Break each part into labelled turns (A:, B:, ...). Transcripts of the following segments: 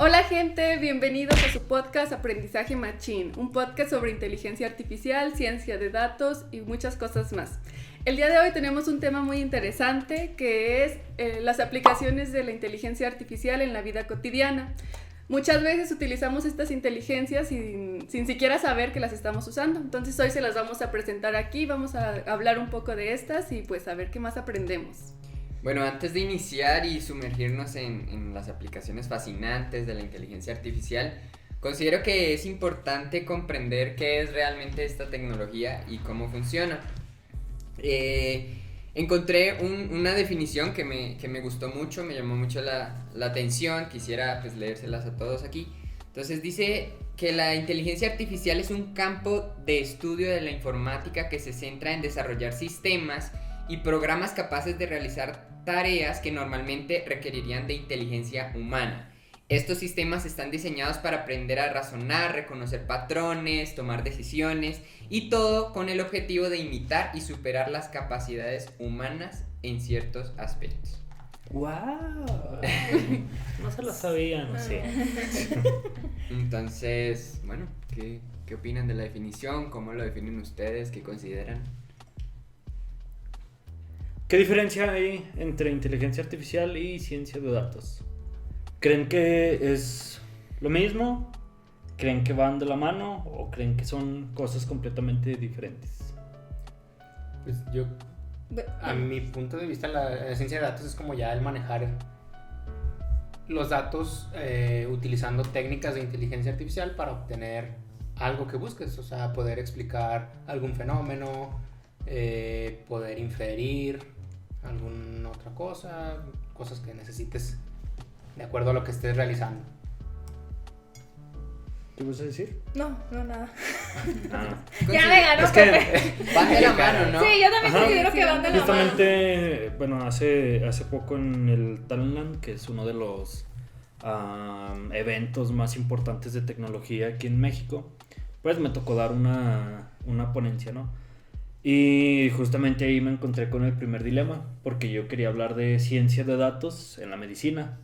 A: Hola gente, bienvenidos a su podcast Aprendizaje Machín, un podcast sobre inteligencia artificial, ciencia de datos y muchas cosas más. El día de hoy tenemos un tema muy interesante que es las aplicaciones de la inteligencia artificial en la vida cotidiana. Muchas veces utilizamos estas inteligencias sin siquiera saber que las estamos usando. Entonces hoy se las vamos a presentar aquí, vamos a hablar un poco de estas y pues a ver qué más aprendemos.
B: Bueno, antes de iniciar y sumergirnos en las aplicaciones fascinantes de la inteligencia artificial, considero que es importante comprender qué es realmente esta tecnología y cómo funciona. Encontré una definición que me gustó mucho, me llamó mucho la atención, quisiera pues leérselas a todos aquí. Entonces dice que la inteligencia artificial es un campo de estudio de la informática que se centra en desarrollar sistemas y programas capaces de realizar tareas que normalmente requerirían de inteligencia humana. Estos sistemas están diseñados para aprender a razonar, reconocer patrones, tomar decisiones y todo con el objetivo de imitar y superar las capacidades humanas en ciertos aspectos.
C: ¡Wow! No se lo sabía, no sé.
B: Entonces, bueno, ¿qué opinan de la definición? ¿Cómo lo definen ustedes? ¿Qué consideran?
C: ¿Qué diferencia hay entre inteligencia artificial y ciencia de datos? ¿Creen que es lo mismo? ¿Creen que van de la mano? ¿O creen que son cosas completamente diferentes?
D: Pues yo, a mi punto de vista, la ciencia de datos es como ya el manejar los datos utilizando técnicas de inteligencia artificial para obtener algo que busques, o sea, poder explicar algún fenómeno, poder inferir alguna otra cosa, cosas que necesites de acuerdo a lo que estés realizando.
C: ¿Qué vas a decir?
E: No, nada.
A: Ya me ganó.
C: Es que
B: van de la mano, ¿no?
E: Sí, yo también considero que van de la mano.
C: justamente, bueno, hace poco en el Talentland, que es uno de los eventos más importantes de tecnología aquí en México, pues me tocó dar una ponencia, ¿no? Y justamente ahí me encontré con el primer dilema, porque yo quería hablar de ciencia de datos en la medicina,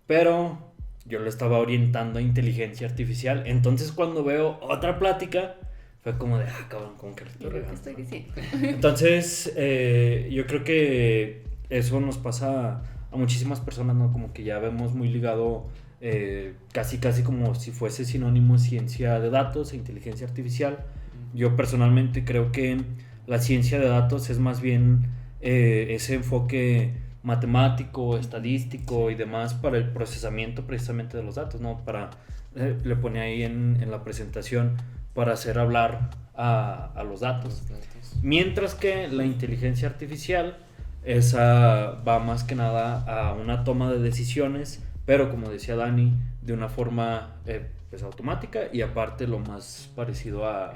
C: pero yo lo estaba orientando a inteligencia artificial. Entonces cuando veo otra plática fue como de, cabrón, como que le estoy regando,
A: ¿Qué estoy diciendo?
C: Entonces yo creo que eso nos pasa a muchísimas personas, ¿no? Como que ya vemos muy ligado casi como si fuese sinónimo ciencia de datos e inteligencia artificial. Yo personalmente creo que la ciencia de datos es más bien ese enfoque matemático, estadístico y demás para el procesamiento precisamente de los datos, ¿no? Le pone ahí en la presentación para hacer hablar a los datos. Mientras que la inteligencia artificial va más que nada a una toma de decisiones, pero como decía Dani, de una forma pues automática y aparte lo más parecido a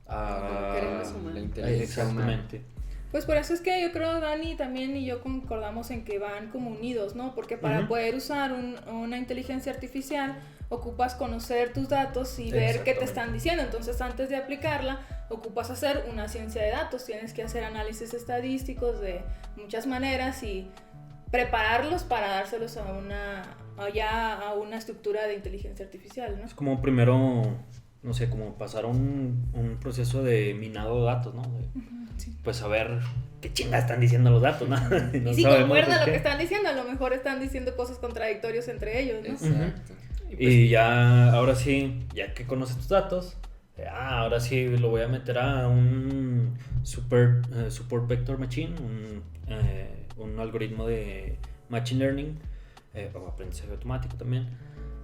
B: la inteligencia
C: exactamente.
E: Pues por eso es que yo creo Dani también y yo concordamos en que van como unidos, ¿no? Porque para poder usar una inteligencia artificial ocupas conocer tus datos y ver qué te están diciendo. Entonces antes de aplicarla ocupas hacer una ciencia de datos, tienes que hacer análisis estadísticos de muchas maneras y prepararlos para dárselos a una estructura de inteligencia artificial, ¿no?
C: Es como primero, no sé, como pasar un proceso de minado de datos, ¿no?
E: Sí.
C: Pues saber qué chingas están diciendo los datos, ¿no?
E: Y si concuerdan lo que están diciendo, a lo mejor están diciendo cosas contradictorias entre ellos, ¿no?
B: Exacto.
C: Y ya, ahora sí, ya que conoces tus datos, ahora sí lo voy a meter a un Support Vector Machine, un algoritmo de Machine Learning, o aprendizaje automático también.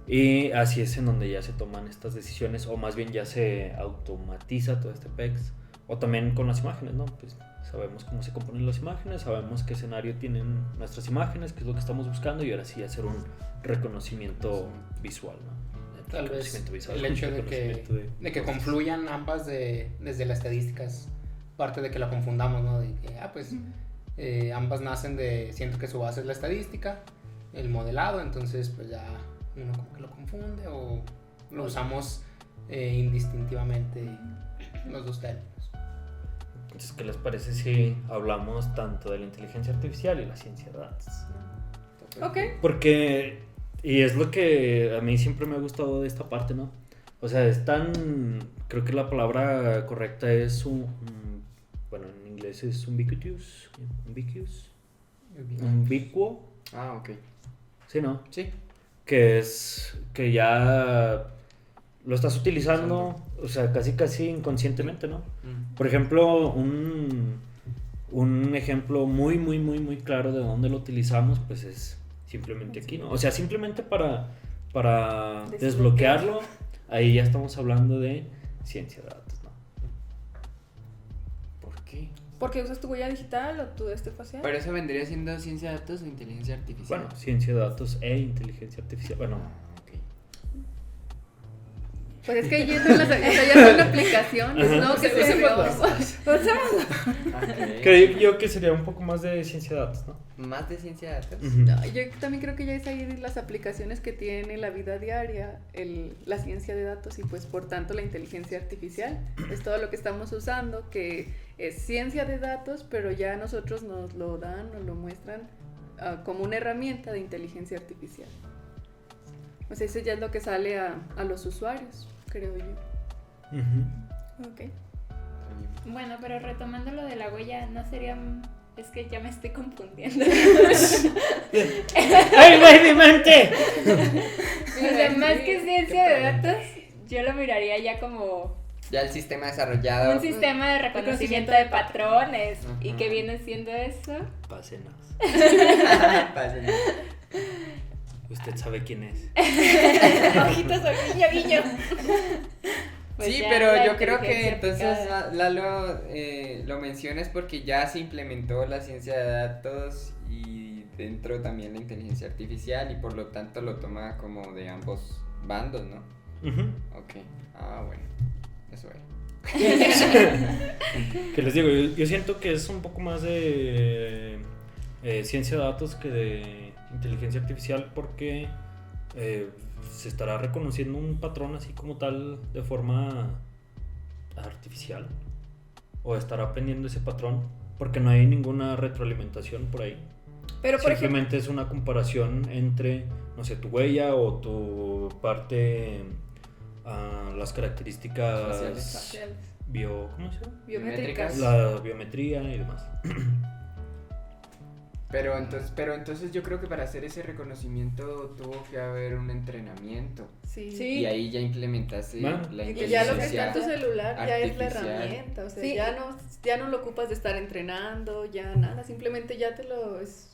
C: Y así es en donde ya se toman estas decisiones, o más bien ya se automatiza todo este PEX. O también con las imágenes, ¿no? Pues sabemos cómo se componen las imágenes, sabemos qué escenario tienen nuestras imágenes, qué es lo que estamos buscando, y ahora sí hacer un reconocimiento visual, ¿no?
D: Tal vez el hecho de que confluyan ambas desde la estadística es parte de que la confundamos, ¿no? De que, ambas nacen siento que su base es la estadística, el modelado, entonces pues ya uno como que lo confunde o lo usamos indistintivamente los dos términos.
C: Entonces, ¿qué les parece si hablamos tanto de la inteligencia artificial y la ciencia de datos?
E: Ok.
C: Porque Y es lo que a mí siempre me ha gustado de esta parte, ¿no? O sea, es tan... Creo que la palabra correcta es bueno, en inglés es ubiquitous. Ubicuo.
B: Ah, ok.
C: Sí, ¿no?
B: Sí.
C: Que es que ya lo estás utilizando, o sea, casi inconscientemente, ¿no? Por ejemplo, un ejemplo muy claro de dónde lo utilizamos, pues es simplemente aquí, ¿no? O sea, simplemente para desbloquearlo, ahí ya estamos hablando de ciencia de datos, ¿no?
B: ¿Por qué?
E: ¿Porque usas tu huella digital o tu facial?
B: ¿Pero eso vendría siendo ciencia de datos o inteligencia artificial?
C: Bueno, ciencia de datos e inteligencia artificial, bueno.
B: Ok.
A: Pues es que yendo en las, o sea, ya son aplicaciones, ¿no? Que se
C: Creo yo que sería un poco más de ciencia de datos, ¿no?
B: Más de ciencia de datos.
A: No, yo también creo que ya es ahí las aplicaciones que tiene la vida diaria, la ciencia de datos y pues por tanto la inteligencia artificial. Es todo lo que estamos usando, que es ciencia de datos, pero ya nosotros nos lo dan, nos lo muestran como una herramienta de inteligencia artificial. O sea, eso ya es lo que sale a los usuarios, creo yo.
E: Ok.
F: Bueno, pero retomando lo de la huella, no sería... Es que ya me estoy confundiendo.
C: ¡Ay, güey, mi mente!
F: O sea, más que ciencia de datos, yo lo miraría ya como
B: Ya el sistema desarrollado.
F: un sistema de reconocimiento de patrones. ¿Y qué viene siendo eso?
C: Pásenos.
B: Pásenme.
C: Usted sabe quién es.
E: Ojitos, guiño, guiño.
F: Pues
B: sí,
F: ya
B: pero
F: la
B: yo creo que
F: inteligencia
B: entonces
F: aplicada.
B: Lalo lo mencionas porque ya se implementó la ciencia de datos y dentro también la inteligencia artificial y por lo tanto lo toma como de ambos bandos, ¿no? Ok, bueno, eso era.
C: Que les digo, yo siento que es un poco más de ciencia de datos que de inteligencia artificial porque se estará reconociendo un patrón así como tal de forma artificial o estará aprendiendo ese patrón porque no hay ninguna retroalimentación por ahí.
E: Pero por
C: Simplemente es una comparación entre, no sé, tu huella o tu parte, las características
A: Faciales.
C: ¿cómo se llama?
A: Biométricas.
C: La biometría y demás.
B: Pero entonces yo creo que para hacer ese reconocimiento tuvo que haber un entrenamiento.
A: Sí.
B: Y ahí ya implementaste
C: Bueno.
B: la
A: Y que ya lo que está
B: inteligencia
A: en tu celular ya es la
B: artificial.
A: herramienta, o sea,
E: Sí.
A: ya no lo ocupas de estar entrenando, ya nada, simplemente ya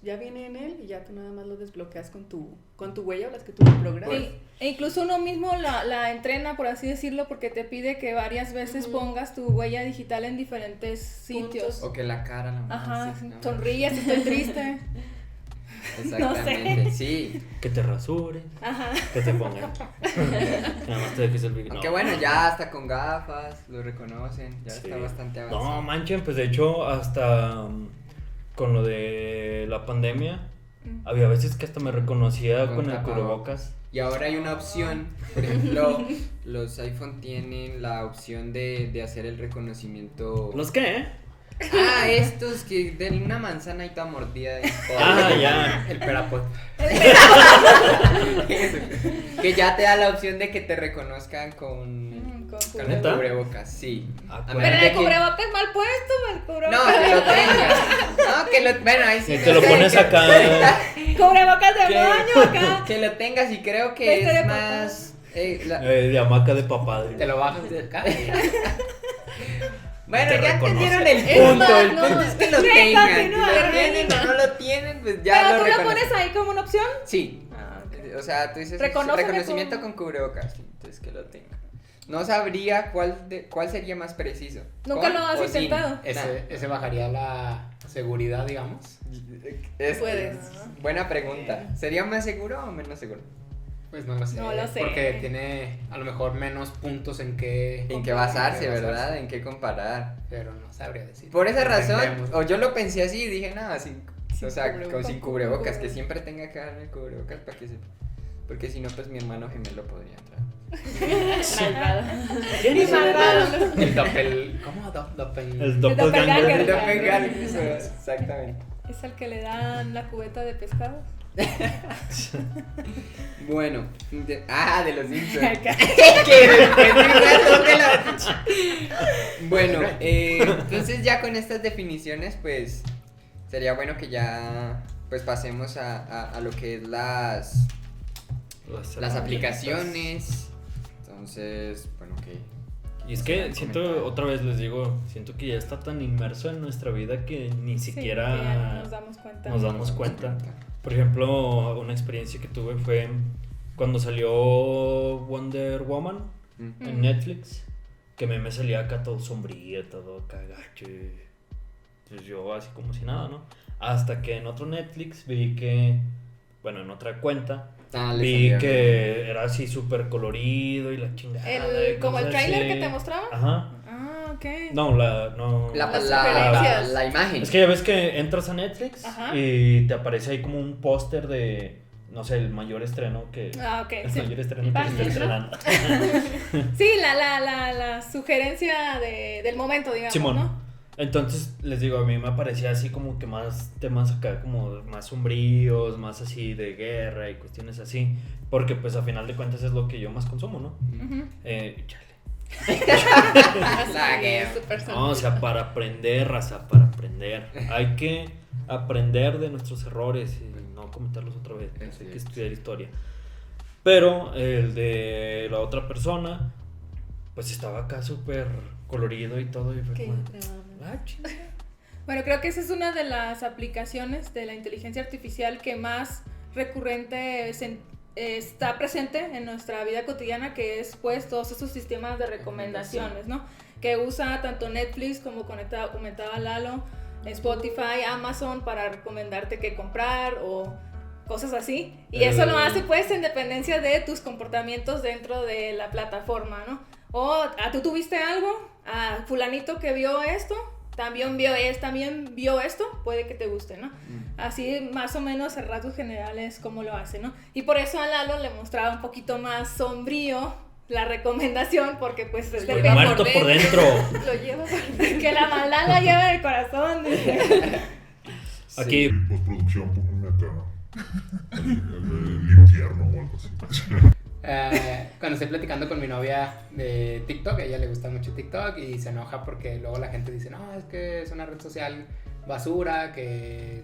A: ya viene en él y ya tú nada más lo desbloqueas con tu huella o las que tú le programas.
E: E incluso uno mismo la entrena, por así decirlo, porque te pide que varias veces pongas tu huella digital en diferentes sitios.
B: O que la cara la
E: Ajá,
B: mueves, ¿no?
E: sonríes, estoy triste.
B: Exactamente, sí.
C: Que te rasures,
E: Ajá.
C: que te pongan. Nada más te dejes el brillo.
B: Aunque bueno, ya hasta con gafas lo reconocen, ya
C: Sí.
B: está bastante avanzado.
C: No, manchen, pues de hecho hasta con lo de la pandemia había veces que hasta me reconocía con el cubrebocas.
B: Y ahora hay una opción, por ejemplo, los iPhone tienen la opción de hacer el reconocimiento.
C: ¿Los qué?
B: Estos que de una manzana y toda mordida.
C: Ya.
D: El Perapod.
B: Que ya te da la opción de que te reconozcan con el
C: ¿Neta?
B: cubrebocas, sí.
C: Ah,
B: A
C: pues.
E: Pero
B: menos de
E: el
B: que-
E: cubrebocas mal puesto, el cubrebocas.
B: No, que lo tengas. No, que lo. Bueno, ahí sí.
C: Y te lo pones acá.
E: Cubrebocas de
B: Que-
E: baño acá.
B: Que lo tengas y creo
E: La
B: que
E: historia
B: es
E: de
B: más.
C: De hamaca de papá.
D: Te lo bajas de acá.
B: Bueno,
C: Te
B: ya
C: reconoce.
B: entendieron el
E: Es
B: punto.
E: más,
B: El punto
E: no.
B: es que lo
E: Sí,
B: tengan.
E: continúa,
B: Si lo
E: continúa.
B: tienen o no lo tienen, pues ya
E: Pero
B: lo
E: tú lo
B: reconocen.
E: pones ahí como una opción.
B: Sí.
E: Ah,
B: O sea, tú dices
E: Reconóceme
B: reconocimiento
E: con-
B: con cubrebocas. Entonces que lo tenga. No sabría cuál sería más preciso.
E: Nunca
B: ¿Con
E: lo has
B: o sin?
E: intentado.
D: Ese bajaría la seguridad, digamos.
A: Puedes.
B: Buena pregunta. ¿Sería más seguro o menos seguro?
D: Pues no lo sé.
E: No lo sé.
D: Porque tiene a lo mejor menos puntos en qué.
B: En qué basarse,
D: en qué
B: ¿verdad?
D: basarse.
B: En qué comparar.
D: Pero no sabría decir.
B: Por esa razón,
D: Entendemos.
B: o yo lo pensé así y dije, nada, sin
A: cubrebocas.
B: cubrebocas, que siempre tenga que darme el cubrebocas para que sepa. Porque si no, pues mi hermano gemelo podría entrar.
F: Malvado.
D: El doppel. ¿Cómo? Doppel.
C: El
E: doppelganger.
C: doppelganger.
B: Exactamente.
E: Es el que le dan la cubeta de pescado.
B: Bueno, de los Simpsons. Que después de un rato de la... Bueno, entonces ya con estas definiciones, pues sería bueno que ya pues pasemos a lo que es las aplicaciones. Entonces, bueno,
C: Y es que siento, otra vez les digo, siento que ya está tan inmerso en nuestra vida que ni siquiera
E: que ya nos damos cuenta.
C: Por ejemplo, una experiencia que tuve fue cuando salió Wonder Woman en Netflix, que me salía acá todo sombrío, todo cagacho. Pues yo así como si nada, ¿no? Hasta que en otro Netflix vi que, bueno, en otra cuenta, vi que era así súper colorido y la chingada.
E: ¿Como el tráiler que te mostraba?
C: Ajá.
E: Ah, ok.
C: No,
B: la imagen.
C: Es que ya ves que entras a Netflix y te aparece ahí como un póster de, no sé, el mayor estreno que...
E: ok.
C: El mayor estreno que se está estrenando.
E: Sí, la sugerencia del momento, digamos,
C: Simón.
E: ¿no?
C: Entonces, les digo, a mí me aparecía así como que más temas acá como más sombríos, más así de guerra y cuestiones así. Porque pues a final de cuentas es lo que yo más consumo, ¿no? Chale. No, o sea, para aprender, raza, para aprender. Hay que aprender de nuestros errores y no cometerlos otra vez. Hay que estudiar historia. Pero el de la otra persona, pues estaba acá súper colorido y todo. Y fue como,
E: bueno, creo que esa es una de las aplicaciones de la inteligencia artificial que más recurrente está presente en nuestra vida cotidiana, que es pues todos esos sistemas de recomendaciones, ¿no? Que usa tanto Netflix como comentaba Lalo, Spotify, Amazon para recomendarte qué comprar o cosas así. Y eso lo hace pues en dependencia de tus comportamientos dentro de la plataforma, ¿no? O tú tuviste algo, a fulanito que vio esto, también vio esto, puede que te guste, ¿no? Así más o menos en rasgos generales cómo lo hace, ¿no? Y por eso a Lalo le mostraba un poquito más sombrío la recomendación, porque pues
C: estoy muerto por dentro.
E: Lo lleva que la maldad la lleva en el corazón.
C: Aquí
G: en postproducción pónganme acá el infierno o algo así.
D: Cuando estoy platicando con mi novia de TikTok, a ella le gusta mucho TikTok y se enoja porque luego la gente dice, no, es que es una red social basura, que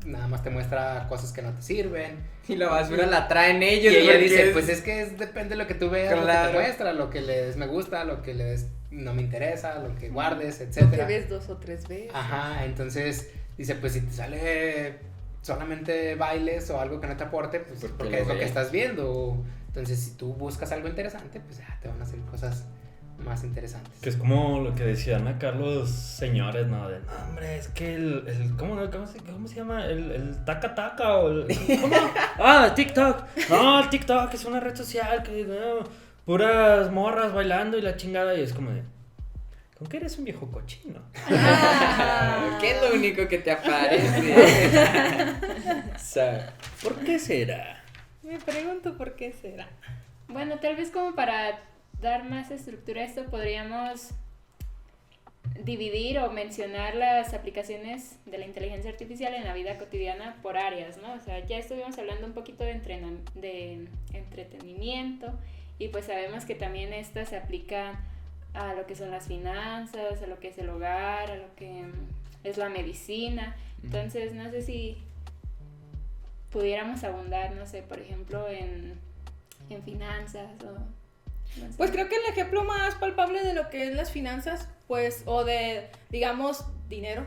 D: nada más te muestra cosas que no te sirven.
B: Y la basura la traen ellos.
D: Y ella dice, pues es que depende de lo que tú veas,
B: claro,
D: lo que te muestra, lo que le des me gusta, lo que le des no me interesa, lo que guardes, etc.
A: Lo que ves 2 o 3 veces.
D: Ajá, entonces dice, pues si te sale solamente bailes o algo que no te aporte, pues porque es lo que estás viendo. Entonces, si tú buscas algo interesante, pues ya te van a hacer cosas más interesantes.
C: Que es como lo que decían acá los señores, ¿no? De, no, hombre, es que ¿cómo se llama? El taca o el... ¿Cómo? TikTok. No, el TikTok es una red social que... No, puras morras bailando y la chingada. Y es como de... ¿Con qué eres un viejo cochino?
B: ¿Qué es lo único que te aparece?
C: O sea, ¿por qué será?
E: Me pregunto por qué será.
F: Bueno, tal vez como para dar más estructura a esto, podríamos dividir o mencionar las aplicaciones de la inteligencia artificial en la vida cotidiana por áreas, ¿no? O sea, ya estuvimos hablando un poquito de entretenimiento y pues sabemos que también esta se aplica a lo que son las finanzas, a lo que es el hogar, a lo que es la medicina. Entonces, no sé si pudiéramos abundar, no sé, por ejemplo, en finanzas o... No sé.
E: Pues creo que el ejemplo más palpable de lo que es las finanzas, pues, o de, digamos, dinero,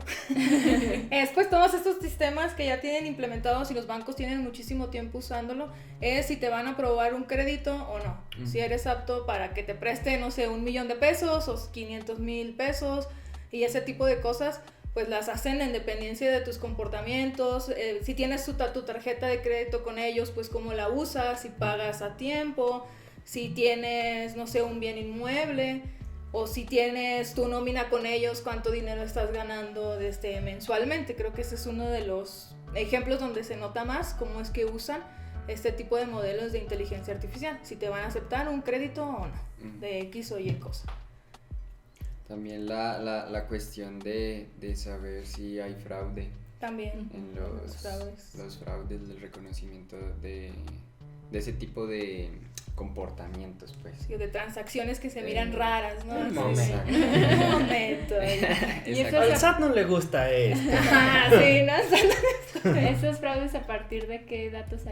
E: es pues todos estos sistemas que ya tienen implementados y los bancos tienen muchísimo tiempo usándolo, es si te van a aprobar un crédito o no, si eres apto para que te preste, no sé, $1,000,000 o 500,000 pesos y ese tipo de cosas, pues las hacen en dependencia de tus comportamientos. Si tienes tu tarjeta de crédito con ellos, pues cómo la usas, si pagas a tiempo, si tienes, no sé, un bien inmueble, o si tienes tu nómina con ellos, cuánto dinero estás ganando mensualmente. Creo que ese es uno de los ejemplos donde se nota más cómo es que usan este tipo de modelos de inteligencia artificial, si te van a aceptar un crédito o no, de X o Y cosa.
B: También la cuestión de saber si hay fraude.
E: También.
B: En los fraudes del reconocimiento de ese tipo de comportamientos, pues.
E: Sí, de transacciones que se miran raras, ¿no?
D: Un
E: momento.
F: Y eso
C: Al SAT no le gusta esto.
E: Sí, ¿no?
F: Esos fraudes, ¿a partir de qué datos,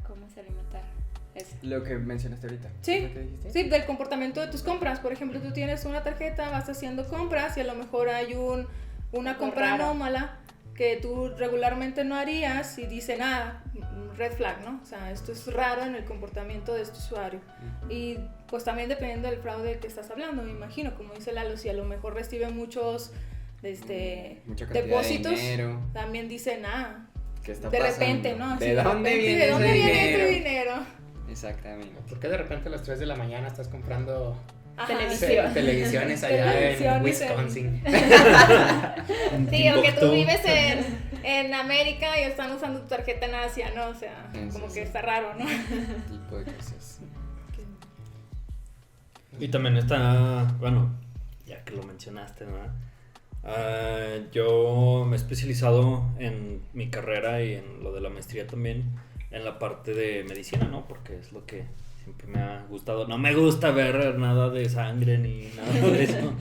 F: cómo se alimentaron? Eso.
B: Lo que mencionaste ahorita.
E: Sí,
B: ¿Lo que dijiste?
E: sí, del comportamiento de tus compras. Por ejemplo, tú tienes una tarjeta, vas haciendo compras y a lo mejor hay una compra anómala que tú regularmente no harías y dicen, red flag, ¿no? O sea, esto es raro en el comportamiento de este usuario. Y pues también dependiendo del fraude que estás hablando, me imagino, como dice Lalo, si a lo mejor recibe muchos
B: mucha cantidad
E: depósitos,
B: de dinero.
E: También dicen,
B: ¿Qué está
E: de
B: pasando?
E: repente, ¿no? Así
B: ¿De dónde viene
E: ese dinero?
B: Exactamente.
D: ¿Por qué de repente a las 3 de la mañana estás comprando
F: Televisiones
D: allá en
E: Televisiones
D: Wisconsin?
E: Sí, aunque tú vives en América y están usando tu tarjeta en Asia, ¿no? O sea, como que está raro, ¿no?
B: Tipo de cosas.
C: Y también está, bueno, ya que lo mencionaste, ¿no? Yo me he especializado en mi carrera y en lo de la maestría también, en la parte de medicina, ¿no? Porque es lo que siempre me ha gustado. No me gusta ver nada de sangre ni nada de eso.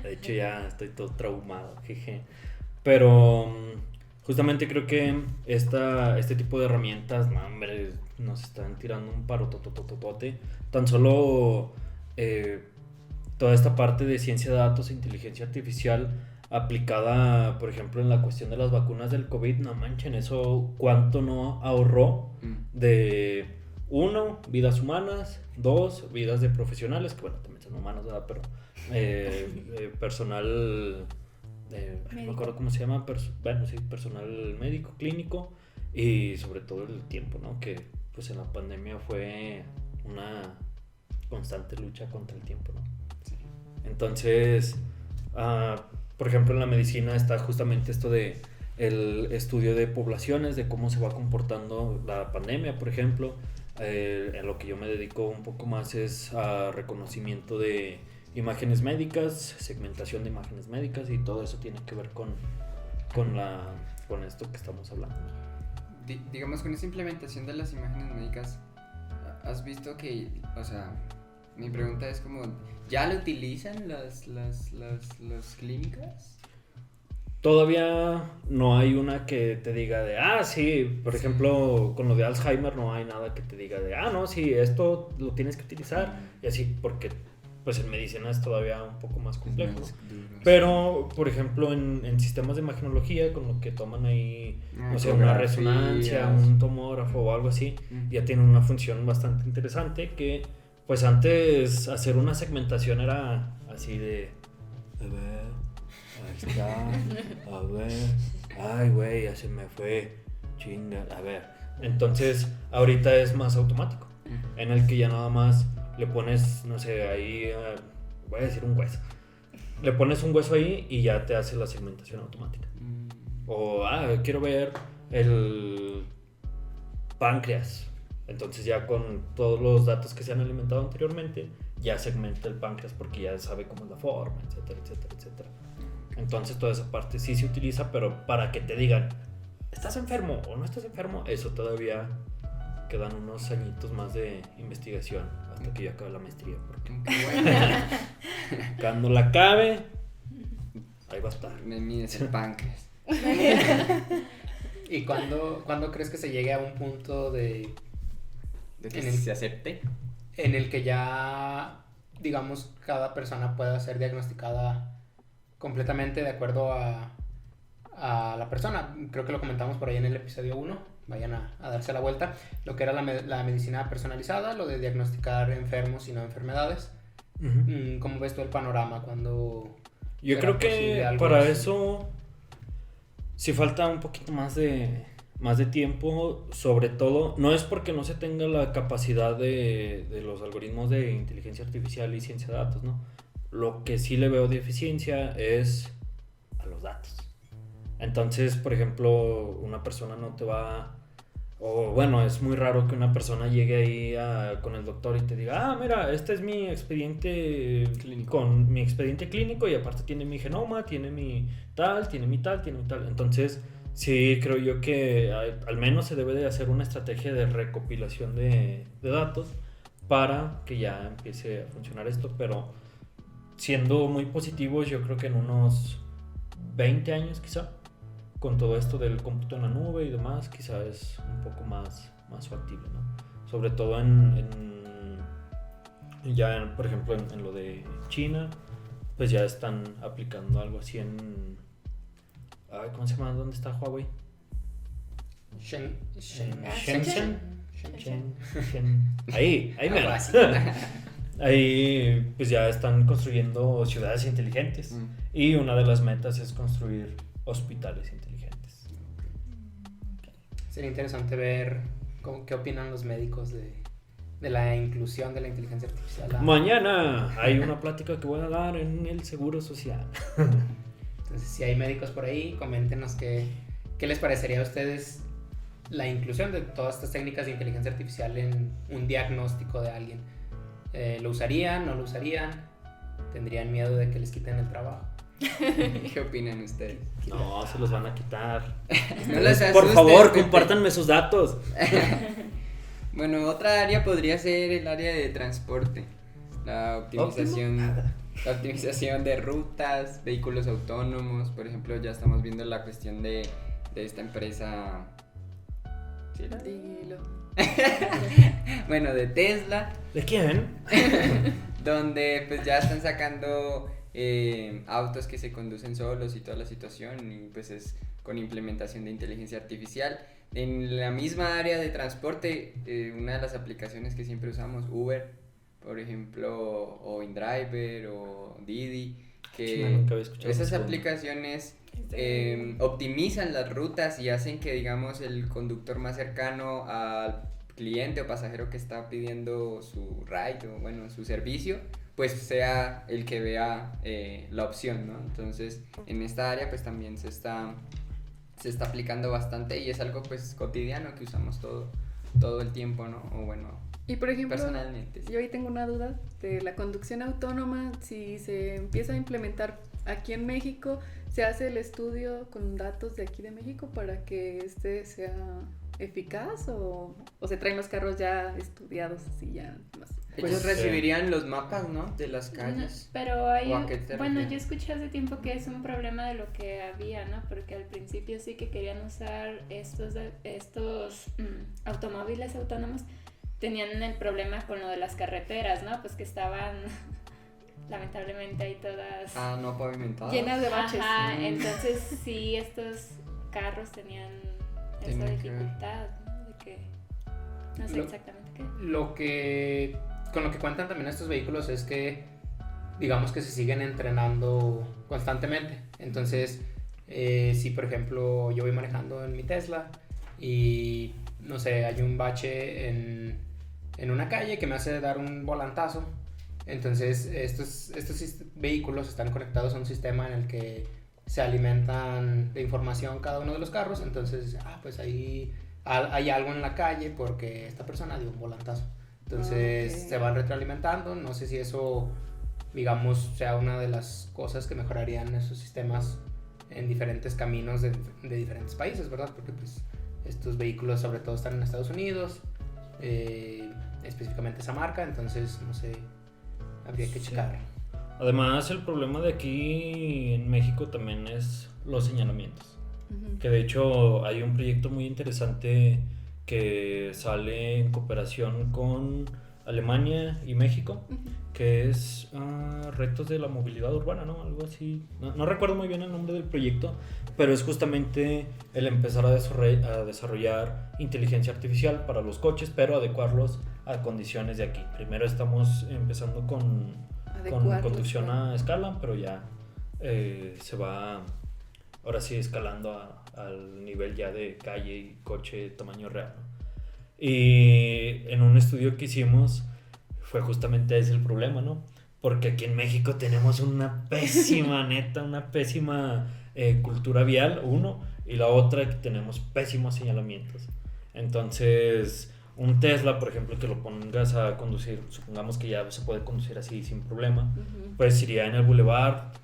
C: De hecho, ya estoy todo traumado, jeje. Pero justamente creo que este tipo de herramientas, no, hombre, nos están tirando un paro totototote. Tan solo toda esta parte de ciencia de datos e inteligencia artificial aplicada, por ejemplo, en la cuestión de las vacunas del COVID, no manchen, eso cuánto no ahorró de 1, vidas humanas, 2, vidas de profesionales, que bueno, también son humanos, ¿verdad? Pero personal, no me acuerdo cómo se llama, personal médico, clínico, y sobre todo el tiempo, ¿no? Que pues en la pandemia fue una constante lucha contra el tiempo, ¿no?
B: Sí.
C: Entonces, por ejemplo, en la medicina está justamente esto de el estudio de poblaciones, de cómo se va comportando la pandemia, por ejemplo. En lo que yo me dedico un poco más es a reconocimiento de imágenes médicas, segmentación de imágenes médicas, y todo eso tiene que ver con esto que estamos hablando.
B: Digamos, con esa implementación de las imágenes médicas, ¿has visto que, o sea, mi pregunta es como, ¿ya lo utilizan las clínicas?
C: Todavía no hay una que te diga de, sí, por ejemplo, con lo de Alzheimer no hay nada que te diga de, no, sí, esto lo tienes que utilizar, y así, porque pues en medicina es todavía un poco más complejo. Pero, por ejemplo, en sistemas de imagenología, con lo que toman ahí, no sé, una resonancia, un tomógrafo o algo así, ya tiene una función bastante interesante que, pues antes hacer una segmentación era así de, a ver, ahí está, a ver, ay güey, ya se me fue, chinga, a ver. Entonces, ahorita es más automático, en el que ya nada más le pones, no sé, ahí, voy a decir un hueso. Le pones un hueso ahí y ya te hace la segmentación automática. O, quiero ver el páncreas. Entonces ya con todos los datos que se han alimentado anteriormente, ya segmenta el páncreas porque ya sabe cómo es la forma, etcétera, etcétera, etcétera. Entonces toda esa parte sí se utiliza, pero para que te digan, ¿estás enfermo o no estás enfermo? Eso todavía quedan unos añitos más de investigación hasta que yo acabe la maestría, porque cuando la acabe, ahí va a estar.
B: Me mides el páncreas.
D: ¿Y cuándo crees que se llegue a un punto de
B: que se acepte?
D: En el que ya, digamos, cada persona pueda ser diagnosticada completamente de acuerdo a la persona. Creo que lo comentamos por ahí en el episodio 1. Vayan a darse la vuelta. Lo que era la medicina personalizada, lo de diagnosticar enfermos y no enfermedades.
C: Uh-huh.
D: ¿Cómo ves tú el panorama cuando...
C: Yo creo que para eso sí falta un poquito más de tiempo, sobre todo, no es porque no se tenga la capacidad de los algoritmos de inteligencia artificial y ciencia de datos, ¿no? Lo que sí le veo deficiencia es a los datos. Entonces, por ejemplo, una persona no te va... O bueno, es muy raro que una persona llegue ahí con el doctor y te diga, mira, este es mi expediente clínico. Con mi expediente clínico y aparte tiene mi genoma, tiene mi tal, tiene mi tal, tiene mi tal. Entonces, Sí, creo yo que al menos se debe de hacer una estrategia de recopilación de datos para que ya empiece a funcionar esto, pero siendo muy positivos, yo creo que en unos 20 años quizá, con todo esto del cómputo en la nube y demás, quizá es un poco más factible, ¿no? Sobre todo por ejemplo, en lo de China, pues ya están aplicando algo así en... ¿Cómo se llama? ¿Dónde está Huawei? Shenzhen. Ahí me Ahí pues ya están construyendo ciudades inteligentes y una de las metas es construir hospitales inteligentes.
D: Sería interesante ver qué opinan los médicos de la inclusión de la inteligencia artificial.
C: Mañana hay una plática que voy a dar en el Seguro Social.
D: Entonces, si hay médicos por ahí, coméntenos qué les parecería a ustedes la inclusión de todas estas técnicas de inteligencia artificial en un diagnóstico de alguien. ¿Lo usarían? ¿No lo usarían? ¿Tendrían miedo de que les quiten el trabajo?
B: ¿Qué opinan ustedes?
C: No, se los van a quitar.
B: No les asusten,
C: por favor,
B: Pepe.
C: compártanme sus datos.
B: Bueno, otra área podría ser el área de transporte. La optimización de rutas, vehículos autónomos. Por ejemplo, ya estamos viendo la cuestión de esta empresa. ¿Sí?
A: Dilo.
B: Bueno, de Tesla.
C: ¿De quién?
B: Donde pues ya están sacando autos que se conducen solos y toda la situación, y pues es con implementación de inteligencia artificial. En la misma área de transporte, una de las aplicaciones que siempre usamos, Uber, por ejemplo, o InDriver o Didi, que esas aplicaciones optimizan las rutas y hacen que, digamos, el conductor más cercano al cliente o pasajero que está pidiendo su ride o bueno, su servicio, pues sea el que vea la opción, ¿no? Entonces, en esta área pues también se está aplicando bastante y es algo pues cotidiano que usamos todo el tiempo, ¿no? O bueno,
A: y por ejemplo,
B: personalmente. Sí.
A: Yo ahí tengo una duda de la conducción autónoma. Si se empieza a implementar aquí en México, ¿se hace el estudio con datos de aquí de México para que este sea eficaz o se traen los carros ya estudiados así ya más?
B: Ellos recibirían los mapas, ¿no? De las calles.
F: No, pero hay
B: bueno,
F: yo escuché hace tiempo que es un problema de lo que había, ¿no? Porque al principio sí que querían usar estos automóviles autónomos, tenían el problema con lo de las carreteras, ¿no? Pues que estaban lamentablemente ahí todas
B: no pavimentadas,
A: llenas de baches.
F: Entonces sí, estos carros tenían esa dificultad, ¿no? De que no sé exactamente qué.
D: Con lo que cuentan también estos vehículos es que digamos que se siguen entrenando constantemente. Entonces, si por ejemplo yo voy manejando en mi Tesla y no sé, hay un bache en una calle que me hace dar un volantazo, entonces estos vehículos están conectados a un sistema en el que se alimentan de información cada uno de los carros. Entonces, pues ahí hay algo en la calle porque esta persona dio un volantazo. Entonces se van retroalimentando. No sé si eso, digamos, sea una de las cosas que mejorarían esos sistemas en diferentes caminos de diferentes países, ¿verdad? Porque pues estos vehículos sobre todo están en Estados Unidos, específicamente esa marca, entonces no sé, habría que checar.
C: Además, el problema de aquí en México también es los señalamientos. Que de hecho hay un proyecto muy interesante que sale en cooperación con Alemania y México, que es retos de la movilidad urbana, ¿no? Algo así. No recuerdo muy bien el nombre del proyecto, pero es justamente el empezar a desarrollar inteligencia artificial para los coches, pero adecuarlos a condiciones de aquí. Primero estamos empezando con conducción a escala, pero ya se va ahora sí escalando al nivel ya de calle y coche tamaño real, ¿no? Y en un estudio que hicimos fue justamente ese el problema, ¿no? Porque aquí en México tenemos una pésima cultura vial, uno, y la otra que tenemos pésimos señalamientos. Entonces, un Tesla, por ejemplo, que lo pongas a conducir, supongamos que ya se puede conducir así sin problema, pues iría en el boulevard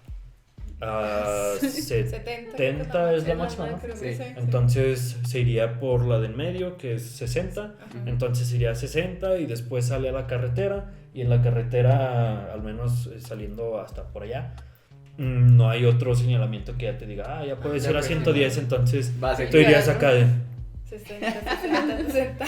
C: 70 es la máxima, ¿no?
B: Sí.
C: Entonces se iría por la del medio, que es 60.
E: Ajá.
C: Entonces iría a 60 y después sale a la carretera. Y en la carretera, al menos saliendo hasta por allá, no hay otro señalamiento que ya te diga, ya puedes ir a 110. Entonces tú irías acá de
E: 60.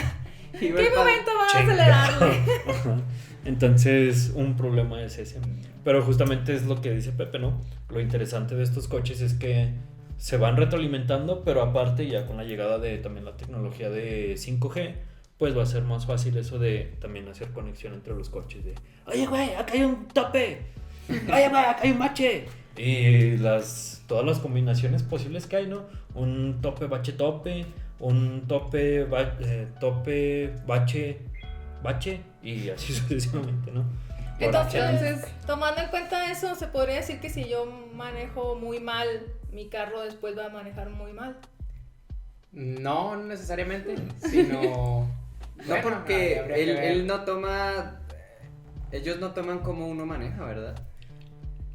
E: ¿En
B: Igual
E: qué
B: pa-
E: momento va a
C: chinga.
E: acelerarle?
C: Ajá. Entonces, un problema es ese. Pero justamente es lo que dice Pepe, ¿no? Lo interesante de estos coches es que se van retroalimentando, pero aparte ya con la llegada de también la tecnología de 5G, pues va a ser más fácil eso de también hacer conexión entre los coches. De, oye, güey, acá hay un tope. Oye, güey, acá hay un bache. Y todas las combinaciones posibles que hay, ¿no? Un tope, bache, tope. Un tope, bache, y así sucesivamente, ¿no?
E: Entonces, tomando en cuenta eso, se podría decir que si yo manejo muy mal, mi carro después va a manejar muy mal.
D: No necesariamente, sino...
B: No, porque
D: habría que ver.
B: él no toma. Ellos no toman como uno maneja, ¿verdad?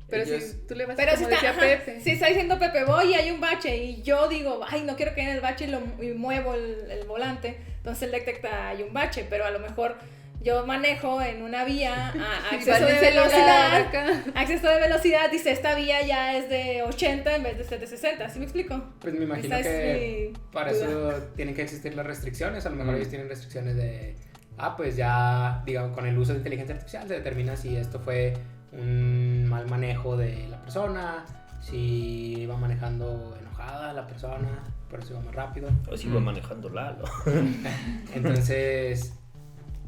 A: Pero
B: Ellos-
A: si tú le vas
E: Pero
A: como
E: si está,
A: decía
E: ajá,
A: Pepe.
E: si está diciendo Pepe, voy y hay un bache y yo digo, ay, no quiero caer en el bache y muevo el volante, entonces él detecta hay un bache, pero a lo mejor yo manejo en una vía a exceso de velocidad, dice, esta vía ya es de 80 en vez de ser de 60, ¿sí me explico?
D: Pues me imagino
E: Esa
D: que
E: es mi
D: para
E: duda.
D: eso tienen que existir las restricciones. A lo mejor ellos tienen restricciones de, pues ya, digamos, con el uso de inteligencia artificial se determina si esto fue un mal manejo de la persona, si iba manejando enojada la persona, por eso iba más rápido.
C: O si iba manejando Lalo.
D: Entonces,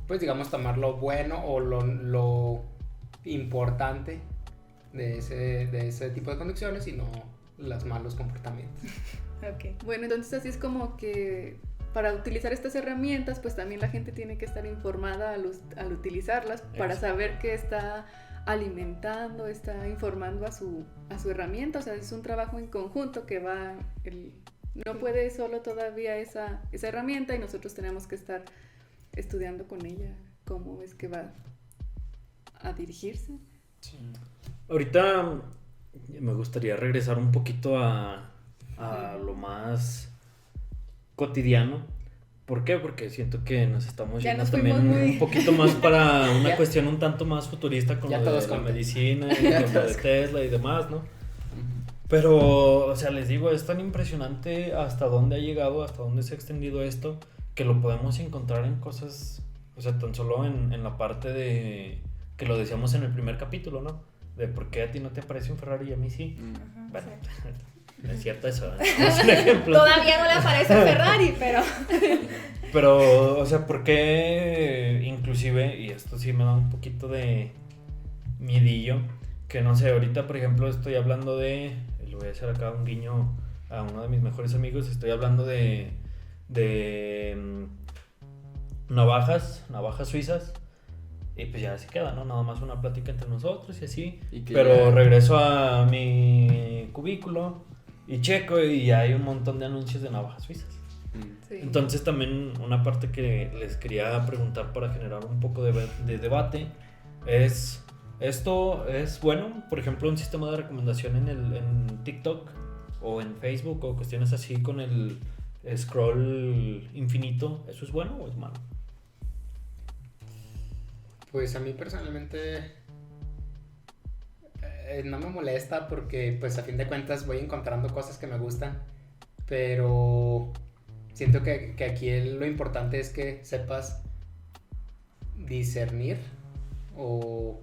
D: pues digamos, tomar lo bueno o lo importante de ese tipo de conducciones y no los malos comportamientos.
E: Ok.
A: Bueno, entonces así es como que para utilizar estas herramientas, pues también la gente tiene que estar informada al utilizarlas para
C: Exacto.
A: saber que está alimentando, está informando a su herramienta. O sea, es un trabajo en conjunto que va... no puede solo todavía esa herramienta y nosotros tenemos que estar estudiando con ella cómo es que va a dirigirse.
C: Sí. Ahorita me gustaría regresar un poquito a lo más cotidiano. ¿Por qué? Porque siento que nos estamos
E: Ya
C: yendo
E: nos
C: también
E: fuimos muy-
C: un poquito más para una
D: Ya.
C: cuestión un tanto más futurista con
D: Ya
C: lo de
D: todos
C: la
D: contentos.
C: medicina y con lo de Tesla y demás, ¿no? Pero, o sea, les digo, es tan impresionante hasta dónde ha llegado, hasta dónde se ha extendido esto, que lo podemos encontrar en cosas, o sea, tan solo en la parte de, que lo decíamos en el primer capítulo, ¿no? De por qué a ti no te parece un Ferrari y a mí sí.
B: Mm.
C: Bueno, no es cierto eso, ¿no? Es un ejemplo.
E: Todavía no le aparece Ferrari, pero...
C: Pero, o sea, ¿por qué inclusive, y esto sí me da un poquito de miedillo, que no sé, ahorita por ejemplo estoy hablando de, le voy a hacer acá un guiño a uno de mis mejores amigos, estoy hablando de navajas suizas, y pues ya se queda, ¿no? Nada más una plática entre nosotros y así,
B: Y que
C: pero
B: ya-
C: regreso a mi cubículo y checo y hay un montón de anuncios de navajas suizas.
B: Mm.
A: Sí.
C: Entonces también una parte que les quería preguntar para generar un poco de debate es, ¿esto es bueno? Por ejemplo, un sistema de recomendación en TikTok o en Facebook o cuestiones así con el scroll infinito, ¿eso es bueno o es malo?
D: Pues a mí personalmente no me molesta porque pues a fin de cuentas voy encontrando cosas que me gustan, pero siento que aquí lo importante es que sepas discernir o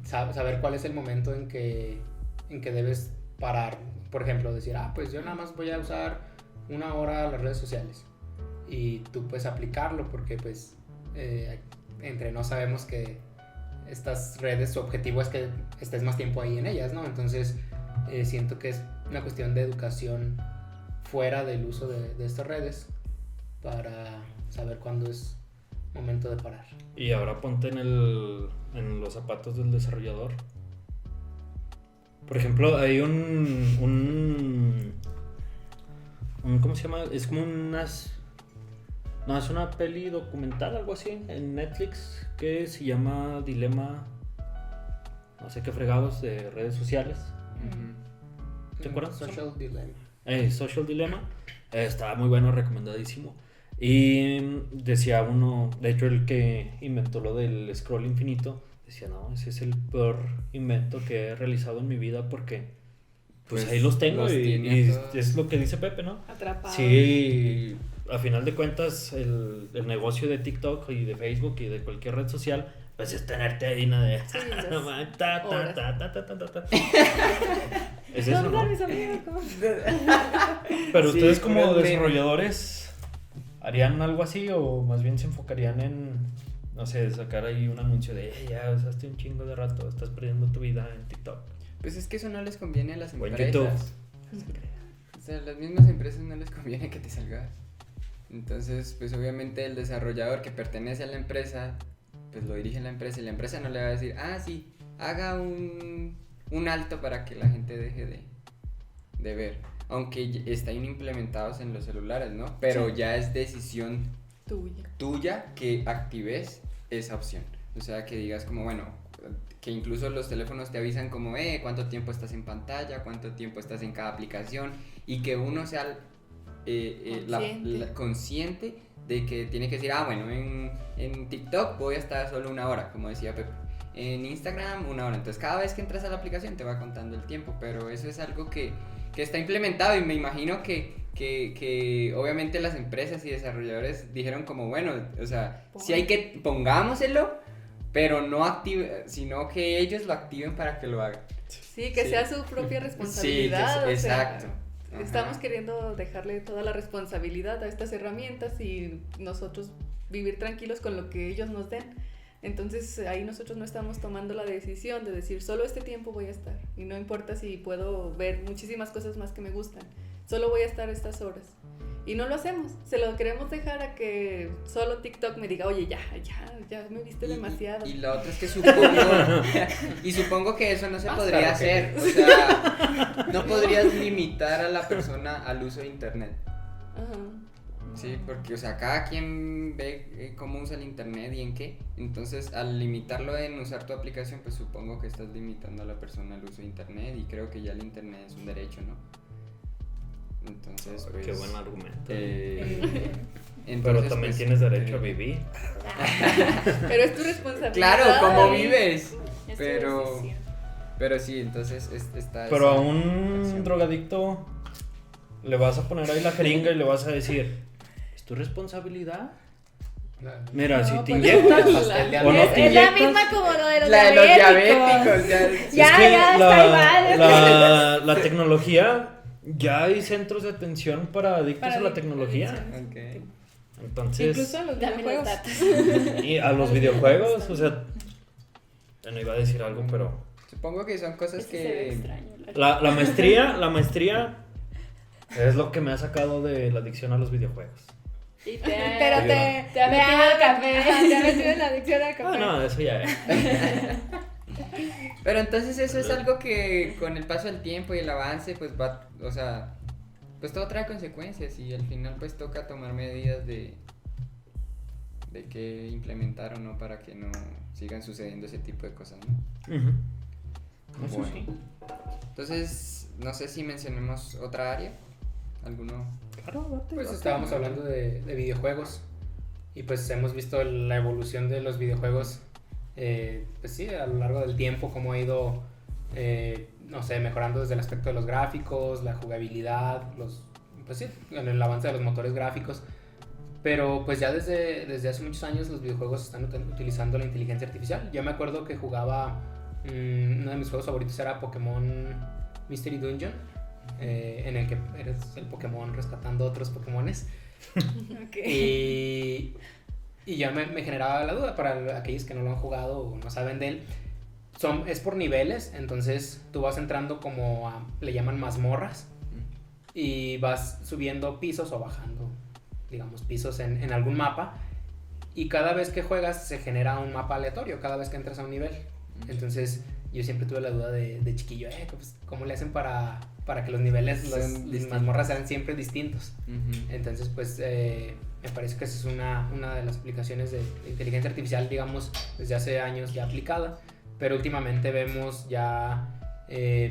D: saber cuál es el momento en que debes parar. Por ejemplo, decir, pues yo nada más voy a usar 1 hora las redes sociales y tú puedes aplicarlo porque pues entre nos sabemos que estas redes, su objetivo es que estés más tiempo ahí en ellas, ¿no? Entonces siento que es una cuestión de educación fuera del uso de estas redes para saber cuándo es momento de parar.
C: Y ahora ponte en los zapatos del desarrollador. Por ejemplo, hay un ¿cómo se llama? Es como no, es una peli documental, algo así, en Netflix, que se llama Dilema, no sé qué fregados, de redes sociales. ¿Te acuerdas?
D: Social Dilemma.
C: Social Dilemma. Estaba muy bueno, recomendadísimo. Y decía uno, de hecho el que inventó lo del scroll infinito, decía, no, ese es el peor invento que he realizado en mi vida porque pues ahí los tengo y es lo que dice Pepe, ¿no?
A: Atrapado.
C: Sí, a final de cuentas el negocio de TikTok y de Facebook y de cualquier red social pues es tenerte ahí, ¿no? De
A: Sí,
C: es eso, ¿no?
E: Mis amigos, ¿cómo?
C: Pero
B: Sí,
C: ustedes como
B: puramente.
C: desarrolladores ¿harían algo así o más bien se enfocarían en, no sé, sacar ahí un anuncio de ya usaste un chingo de rato, estás perdiendo tu vida en TikTok?
B: Pues es que eso no les conviene a las
C: O en
B: empresas.
C: YouTube.
B: O sea, a las mismas empresas no les conviene que te salgas. Entonces, pues obviamente el desarrollador que pertenece a la empresa, pues lo dirige la empresa y la empresa no le va a decir, sí, haga un alto para que la gente deje de ver. Aunque están implementados en los celulares, ¿no? Pero ya es decisión tuya que actives esa opción. O sea, que digas como, bueno, que incluso los teléfonos te avisan como, cuánto tiempo estás en pantalla, cuánto tiempo estás en cada aplicación, y que uno sea consciente de que tiene que decir, bueno, en TikTok voy a estar solo 1 hora, como decía Pepe. En Instagram 1 hora. Entonces cada vez que entras a la aplicación te va contando el tiempo, pero eso es algo que está implementado y me imagino que obviamente las empresas y desarrolladores dijeron como, bueno, o sea, si hay que pongámoselo, pero no sino que ellos lo activen para que lo hagan.
A: Sí, que sea su propia responsabilidad.
B: Sí, exacto.
A: Estamos queriendo dejarle toda la responsabilidad a estas herramientas y nosotros vivir tranquilos con lo que ellos nos den. Entonces ahí nosotros no estamos tomando la decisión de decir solo este tiempo voy a estar y no importa si puedo ver muchísimas cosas más que me gustan, solo voy a estar estas horas. Y no lo hacemos, se lo queremos dejar a que solo TikTok me diga, oye, ya me viste demasiado.
B: Y la otra es que supongo que eso no se podría hacer, o sea, no podrías limitar a la persona al uso de internet.
A: Ajá.
B: Sí, porque, o sea, cada quien ve cómo usa el internet y en qué. Entonces, al limitarlo en usar tu aplicación, pues supongo que estás limitando a la persona al uso de internet. Y creo que ya el internet es un derecho, ¿no? Entonces, pues...
C: Qué buen argumento.
B: Entonces,
C: pero también
B: pues,
C: tienes derecho a vivir.
A: Pero es tu responsabilidad.
B: Claro, como vives.
F: Es tu
B: Pero
F: decisión.
B: sí, entonces está...
C: Pero
B: esa
C: a un
B: acción.
C: drogadicto le vas a poner ahí la jeringa y le vas a decir, ¿es tu responsabilidad? Mira,
E: No,
C: si te
E: pues,
C: inyectas
E: no,
C: o no te
E: es la
C: inyectas.
E: misma como lo de los
B: La de los
E: diabéticos.
B: diabéticos,
E: Ya,
C: Es que
E: ya, está igual.
C: la tecnología, ya hay centros de atención para adictos
E: Para
C: a la
E: adictos.
C: tecnología.
B: Ok.
C: Entonces,
E: Incluso en los
F: Dame los
E: videojuegos.
F: datos.
C: y a los videojuegos, o sea, ya no iba a decir algo, pero
B: Supongo que son cosas
F: Ese se ve
B: que...
F: extraño.
C: la maestría es lo que me ha sacado de la adicción a los videojuegos.
F: Y
E: Pero
F: te ha metido el café.
E: Te ha metido en la adicción al café.
C: No, eso ya es.
B: Pero entonces eso es algo que con el paso del tiempo y el avance, pues va, o sea, pues todo trae consecuencias y al final pues toca tomar medidas de qué implementar o no para que no sigan sucediendo ese tipo de cosas, ¿no?
C: Ujú. Eso
B: Bueno.
C: sí.
B: Entonces, no sé si mencionemos otra área, alguno.
C: Claro, date,
D: Pues
C: date.
D: estábamos hablando de videojuegos y pues hemos visto la evolución de los videojuegos, pues sí, a lo largo del tiempo, cómo ha ido, no sé, mejorando desde el aspecto de los gráficos, la jugabilidad, pues sí, en el avance de los motores gráficos. Pero pues ya desde hace muchos años los videojuegos están utilizando la inteligencia artificial. Yo me acuerdo que jugaba, uno de mis juegos favoritos era Pokémon Mystery Dungeon, en el que eres el Pokémon rescatando otros Pokémones.
E: Okay.
D: Y ya me generaba la duda para aquellos que no lo han jugado o no saben de él. Es por niveles, entonces tú vas entrando como le llaman mazmorras y vas subiendo pisos o bajando, digamos, pisos en algún mapa, y cada vez que juegas se genera un mapa aleatorio cada vez que entras a un nivel. Entonces yo siempre tuve la duda de chiquillo, pues, ¿cómo le hacen para que los niveles, las mazmorras sean siempre distintos? Entonces pues me parece que esa es una de las aplicaciones de inteligencia artificial, digamos, desde hace años ya aplicada, pero últimamente vemos ya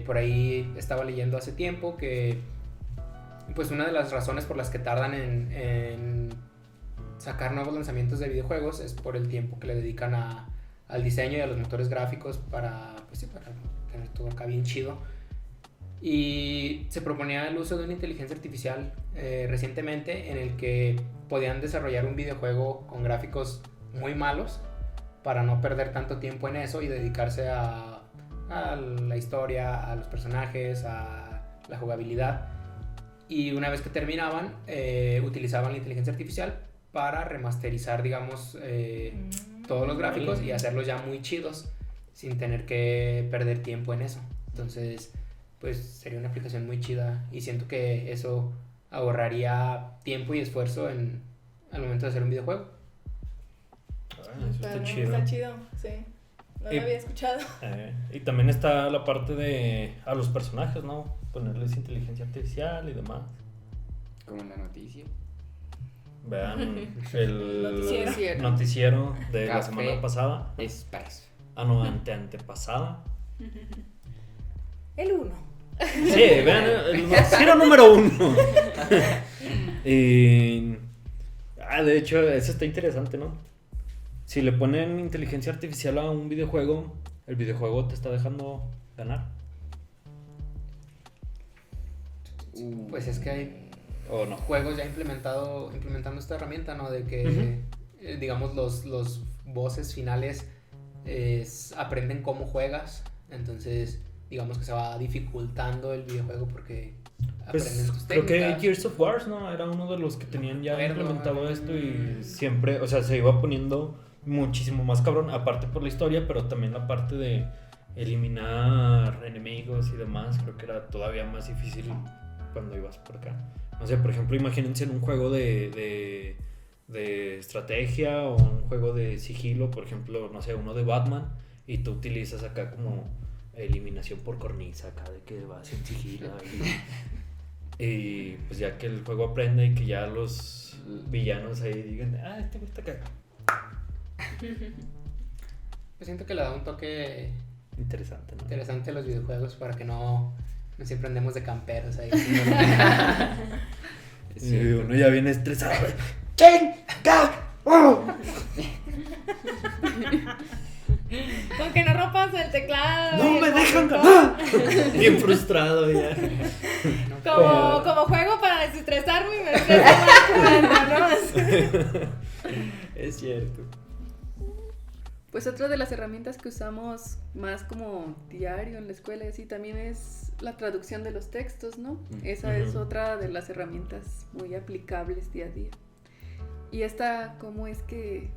D: Por ahí estaba leyendo hace tiempo que pues una de las razones por las que tardan en sacar nuevos lanzamientos de videojuegos es por el tiempo que le dedican al diseño y a los motores gráficos para tener todo acá bien chido. Y se proponía el uso de una inteligencia artificial recientemente en el que podían desarrollar un videojuego con gráficos muy malos para no perder tanto tiempo en eso y dedicarse a la historia, a los personajes, a la jugabilidad. Y una vez que terminaban, utilizaban la inteligencia artificial para remasterizar, digamos, todos los gráficos y hacerlos ya muy chidos sin tener que perder tiempo en eso. Entonces, pues sería una aplicación muy chida y siento que eso ahorraría tiempo y esfuerzo al momento de hacer un videojuego.
C: Eso está chido.
E: Está chido, sí. No lo había escuchado.
C: Y también está la parte de a los personajes, ¿no? Ponerles inteligencia artificial y demás.
B: Como en la noticia.
C: Vean el
E: Noticiero.
C: noticiero de la
B: Café
C: semana pasada.
B: Es para eso.
C: No, antepasada.
E: El 1.
C: Sí, vean el noticiero número 1. Y de hecho, eso está interesante, ¿no? Si le ponen inteligencia artificial a un videojuego, el videojuego te está dejando ganar.
D: Pues es que hay
C: ¿O no?
D: juegos ya implementando esta herramienta, ¿no? De que, digamos, los bosses finales aprenden cómo juegas. Entonces, digamos que se va dificultando el videojuego porque aprenden tus
C: creo
D: técnicas.
C: que Gears of War, ¿no? Era uno de los que tenían ya implementado esto y siempre, o sea, se iba poniendo muchísimo más cabrón, aparte por la historia, pero también la parte de eliminar enemigos y demás, creo que era todavía más difícil cuando ibas por acá. No sé, por ejemplo, imagínense en un juego de estrategia o un juego de sigilo, por ejemplo, no sé, uno de Batman, y tú utilizas acá como eliminación por cornisa, acá de que vas en sigilo y pues ya que el juego aprende y que ya los villanos ahí digan, este güey está acá.
D: Yo siento que le da un toque
C: Interesante, ¿no?
D: interesante a los videojuegos para que no siempre andemos de camperos ahí.
C: Y uno ya viene estresado. ¡Chinga!
E: Con que no rompas el teclado.
C: ¡No me dejan ganar! Bien frustrado ya.
E: Como juego para desestresarme y me estreso más jugando, ¿no?
C: Es cierto.
A: Pues otra de las herramientas que usamos más como diario en la escuela y así también es la traducción de los textos, ¿no? Esa es otra de las herramientas muy aplicables día a día. ¿Y esta cómo es que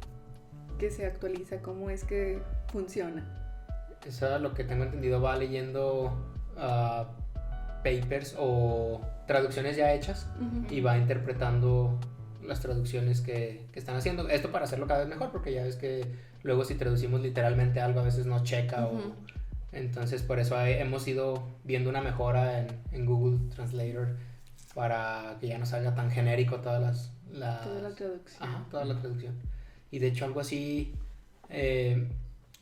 A: se actualiza? ¿Cómo es que funciona?
D: Eso, lo que tengo entendido, va leyendo papers o traducciones ya hechas y va interpretando las traducciones que están haciendo. Esto para hacerlo cada vez mejor, porque ya ves que luego si traducimos literalmente algo a veces no checa. Entonces por eso hemos ido viendo una mejora en Google Translator para que ya no salga tan genérico toda la traducción. Toda la traducción. Y de hecho algo así,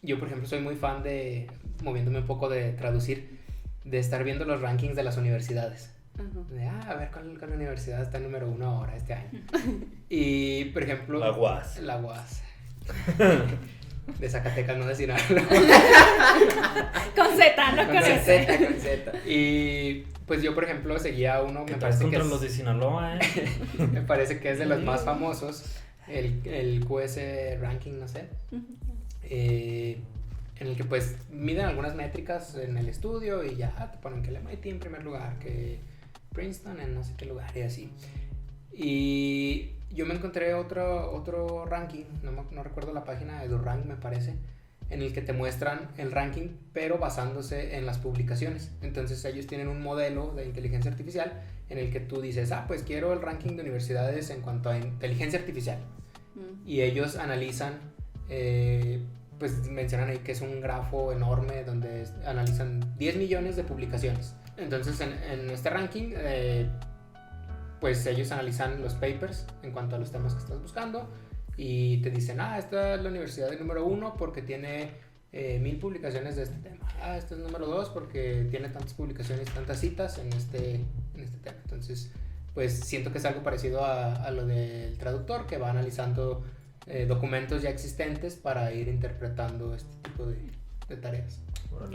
D: yo por ejemplo soy muy fan de, moviéndome un poco de traducir, de estar viendo los rankings de las universidades. De, a ver cuál universidad está en número 1 ahora este año. Y por ejemplo
C: La UAS.
D: De Zacatecas, no decir nada.
E: Con Z, no con Z.
B: Con Z.
D: Y pues yo por ejemplo seguía uno,
C: ¿Qué
D: me
C: tal
D: parece
C: contra
D: que
C: los de Sinaloa,
D: me parece que es de los más famosos, el QS Ranking, no sé, en el que pues miden algunas métricas en el estudio y ya te ponen que el MIT en primer lugar, que Princeton en no sé qué lugar y así. Y yo me encontré otro ranking, no recuerdo la página, EduRank me parece, en el que te muestran el ranking pero basándose en las publicaciones. Entonces ellos tienen un modelo de inteligencia artificial en el que tú dices, pues quiero el ranking de universidades en cuanto a inteligencia artificial. Y ellos analizan, pues mencionan ahí que es un grafo enorme donde analizan 10 millones de publicaciones. Entonces en este ranking, pues ellos analizan los papers en cuanto a los temas que estás buscando y te dicen, esta es la universidad de número 1 porque tiene 1000 publicaciones de este tema. Este es el número 2 porque tiene tantas publicaciones y tantas citas en este tema. Entonces, pues siento que es algo parecido a lo del traductor, que va analizando documentos ya existentes para ir interpretando este tipo de tareas.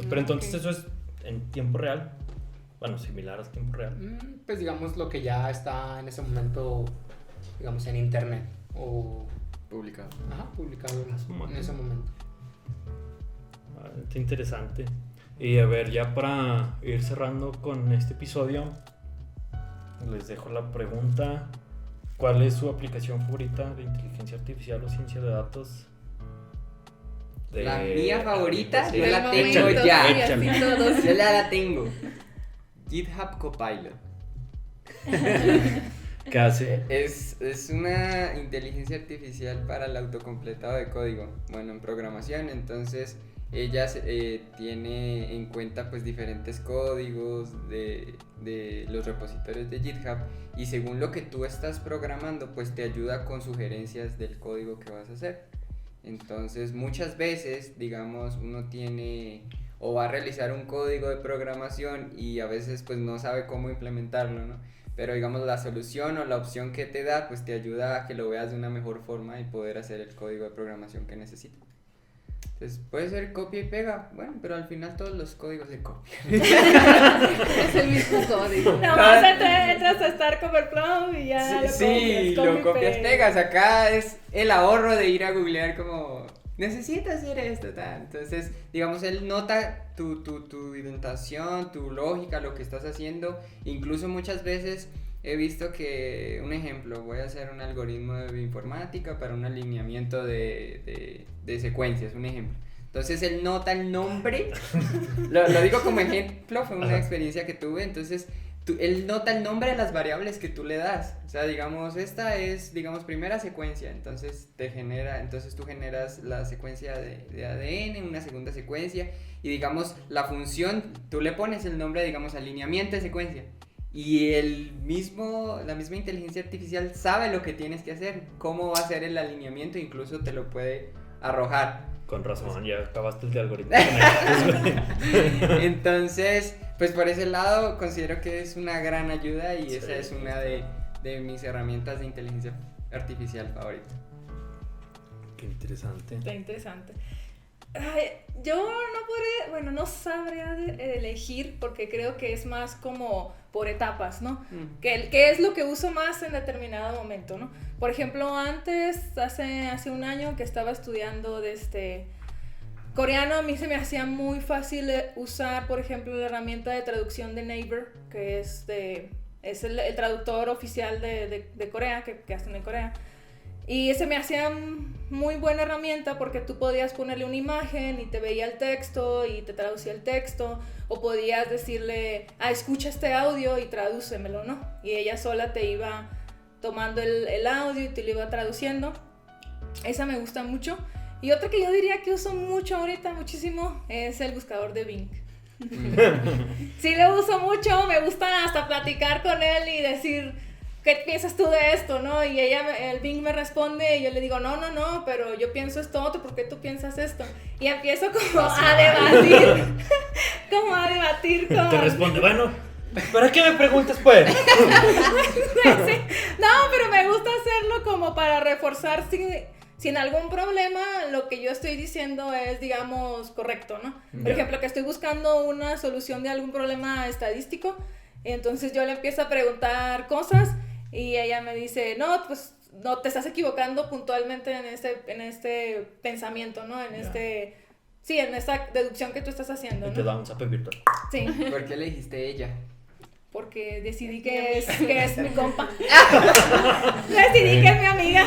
C: Pero entonces eso es en tiempo real, bueno, similar a tiempo real.
D: Pues digamos lo que ya está en ese momento, digamos, en internet o
B: Publicado.
D: Publicado en ese momento.
C: Está interesante. Y a ver, ya para ir cerrando con este episodio, les dejo la pregunta: ¿cuál es su aplicación favorita de inteligencia artificial o ciencia de datos?
B: La mía favorita,
C: sí.
B: yo la tengo
A: Momento,
B: ya.
A: sí, así todos.
B: Yo la tengo. GitHub Copilot.
C: ¿Qué hace?
B: Es una inteligencia artificial para el autocompletado de código. Bueno, en programación, entonces ella tiene en cuenta pues diferentes códigos de los repositorios de GitHub, y según lo que tú estás programando pues te ayuda con sugerencias del código que vas a hacer. Entonces muchas veces, digamos, uno tiene o va a realizar un código de programación y a veces pues no sabe cómo implementarlo, ¿no? Pero digamos la solución o la opción que te da pues te ayuda a que lo veas de una mejor forma y poder hacer el código de programación que necesitas. Entonces puede ser copia y pega, bueno, pero al final todos los códigos se copian.
A: Es el mismo código.
E: Nomás entras a Stack Overflow y ya
B: Sí, lo copias, pegas. Acá es el ahorro de ir a googlear como necesitas hacer esto, tal. Entonces, digamos, él nota tu indentación, tu lógica, lo que estás haciendo. Incluso muchas veces he visto que, un ejemplo, voy a hacer un algoritmo de bioinformática para un alineamiento de secuencias, un ejemplo. Entonces él nota el nombre, lo digo como ejemplo, fue una experiencia que tuve. Entonces él nota el nombre de las variables que tú le das. O sea, digamos, esta es, digamos, primera secuencia, entonces tú generas la secuencia de ADN, una segunda secuencia, y digamos, la función, tú le pones el nombre, digamos, alineamiento de secuencia. Y la misma inteligencia artificial sabe lo que tienes que hacer, cómo va a ser el alineamiento, incluso te lo puede arrojar.
C: Con razón, ya acabaste el de algoritmo.
B: Entonces, pues por ese lado considero que es una gran ayuda y esa es una de mis herramientas de inteligencia artificial favorita.
C: Qué interesante.
E: Está interesante. Ay, yo no sabría elegir, porque creo que es más como por etapas, ¿no? Que es lo que uso más en determinado momento, ¿no? Por ejemplo, hace un año que estaba estudiando coreano, a mí se me hacía muy fácil usar, por ejemplo, la herramienta de traducción de Naver, que es el traductor oficial de Corea, que hacen en Corea. Y se me hacía muy buena herramienta porque tú podías ponerle una imagen y te veía el texto y te traducía el texto, o podías decirle, escucha este audio y tradúcemelo, ¿no? Y ella sola te iba tomando el audio y te lo iba traduciendo. Esa me gusta mucho. Y otra que yo diría que uso mucho ahorita, muchísimo, es el buscador de Bing. Sí, lo uso mucho, me gusta hasta platicar con él y decir, ¿qué piensas tú de esto, no? Y el Bing me responde y yo le digo, no, pero yo pienso esto otro, ¿por qué tú piensas esto? Y empiezo a debatir con...
C: Te responde, bueno, ¿para qué me preguntas, pues?
E: Sí. No, pero me gusta hacerlo como para reforzar si en algún problema lo que yo estoy diciendo es, digamos, correcto, ¿no? Por ejemplo, que estoy buscando una solución de algún problema estadístico, entonces yo le empiezo a preguntar cosas y ella me dice, no, pues no, te estás equivocando puntualmente en este pensamiento, ¿no? En esta deducción que tú estás haciendo, ¿no?
C: Y te da un zape virtual.
E: Sí.
B: ¿Por qué le dijiste ella?
E: Porque decidí que es mi compa. Decidí que es mi amiga.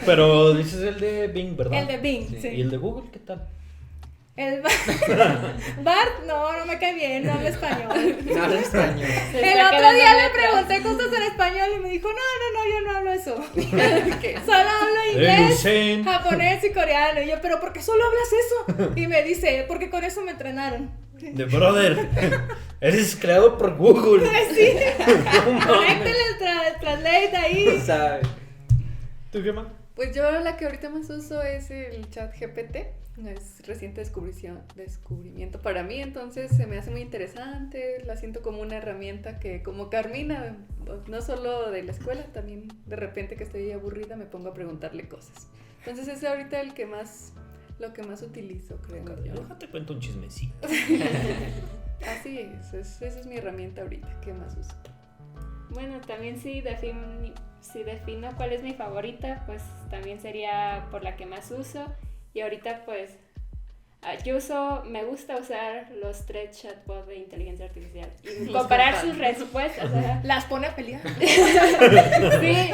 C: Pero dices el de Bing, ¿verdad?
E: El de Bing, sí.
C: ¿Y el de Google qué tal?
E: El Bart, no me cae bien, no habla español.
B: No habla español.
E: El otro día le pregunté cosas en español y me dijo, no, yo no hablo eso. Solo hablo inglés, japonés y coreano. Y yo, ¿pero por qué solo hablas eso? Y me dice, porque con eso me entrenaron.
C: De brother, eres creado por Google.
E: Sí. Conéctale el translate ahí.
B: ¿Sabe?
C: ¿Tú qué más?
A: Pues yo la que ahorita más uso es el ChatGPT. Es reciente descubrimiento para mí, entonces se me hace muy interesante. La siento como una herramienta que, como Carmina, no solo de la escuela, también de repente que estoy aburrida me pongo a preguntarle cosas. Entonces es ahorita lo que más utilizo, creo yo.
C: Déjate cuento un chismecito.
A: Así esa es mi herramienta ahorita que más uso.
F: Bueno, también si defino cuál es mi favorita, pues también sería por la que más uso. Y ahorita pues me gusta usar los 3 chatbots de inteligencia artificial y comparar sus respuestas.
E: Las pone a pelear.
F: Sí,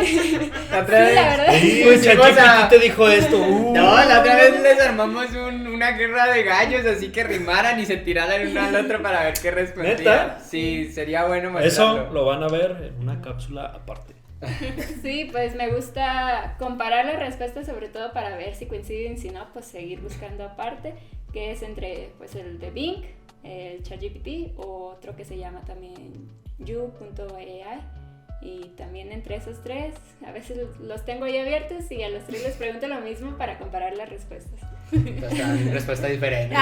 F: la verdad.
C: Sí, ChatGPT te dijo esto.
B: No, la otra vez les armamos una guerra de gallos, así que rimaran y se tiraran uno al otro para ver qué respondían.
C: ¿Neta?
B: Sí, sería bueno mostrarlo.
C: Eso lo van a ver en una cápsula aparte.
F: Sí, pues me gusta comparar las respuestas, sobre todo para ver si coinciden, si no, pues seguir buscando aparte, que es entre pues el de Bing, el ChatGPT, o otro que se llama también you.ai, y también entre esos 3, a veces los tengo ahí abiertos y a los 3 les pregunto lo mismo para comparar las respuestas.
D: Respuesta diferente.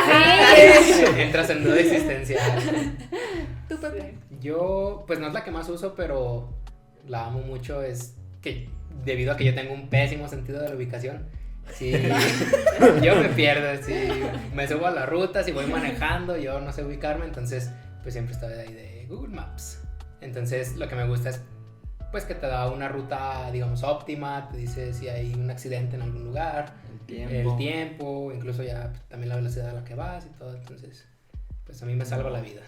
D: Entras en duda existencial.
A: ¿Tú, Pepe?
D: Yo, pues no es la que más uso, pero la amo mucho, es que debido a que yo tengo un pésimo sentido de la ubicación, sí, yo me pierdo, si me subo a la ruta, si voy manejando, yo no sé ubicarme, entonces pues siempre estoy ahí de Google Maps. Entonces lo que me gusta es pues que te da una ruta, digamos, óptima, te dice si hay un accidente en algún lugar, el tiempo, incluso ya pues, también la velocidad a la que vas y todo, entonces pues a mí me salva la vida.